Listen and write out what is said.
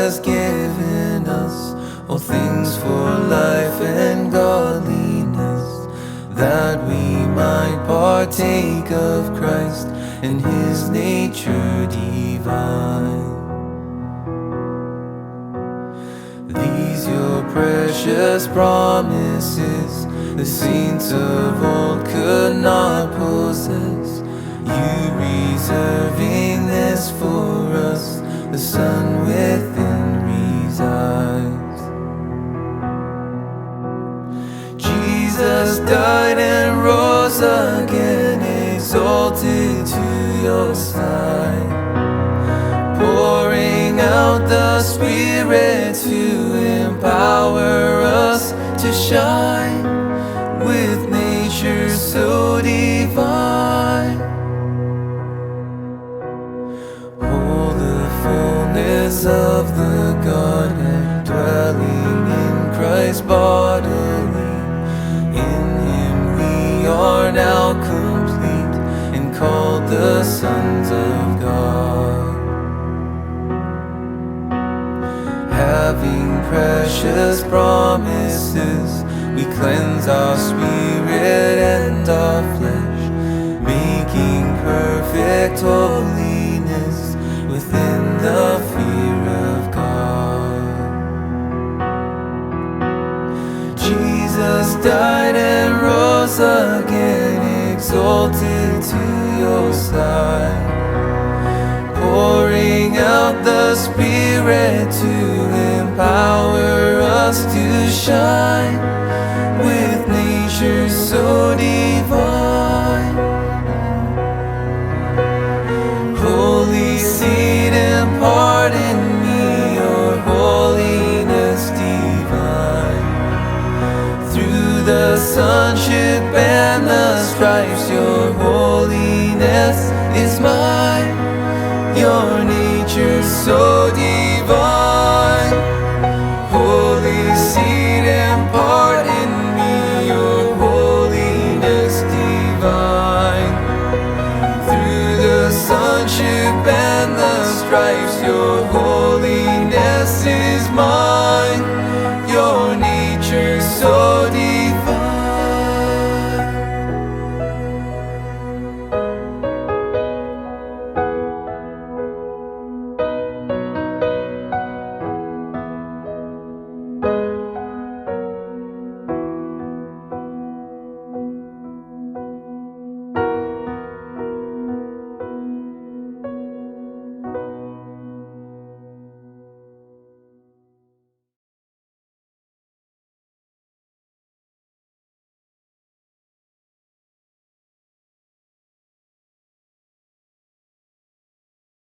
has given us all things for life and godliness, that we might partake of Christ and His nature divine. These your precious promises, the saints of old could not possess, you reserving this for us, the Son within resides. Jesus died and rose again, exalted to your side, pouring out the Spirit to empower us to shine with nature so divine. Oh, the fullness of the Godhead dwelling in Christ bodily. In Him we are now complete and called the sons of God. Having precious promises, we cleanse our spirit and our flesh, making perfect holiness within the fear of God. Jesus died and rose again, exalted to your side, pouring out the Spirit to empower us to shine with nature so divine. Holy Seed, impart in me your holiness divine. Through the sonship and the stripes, your holiness is mine. Your nature so divine.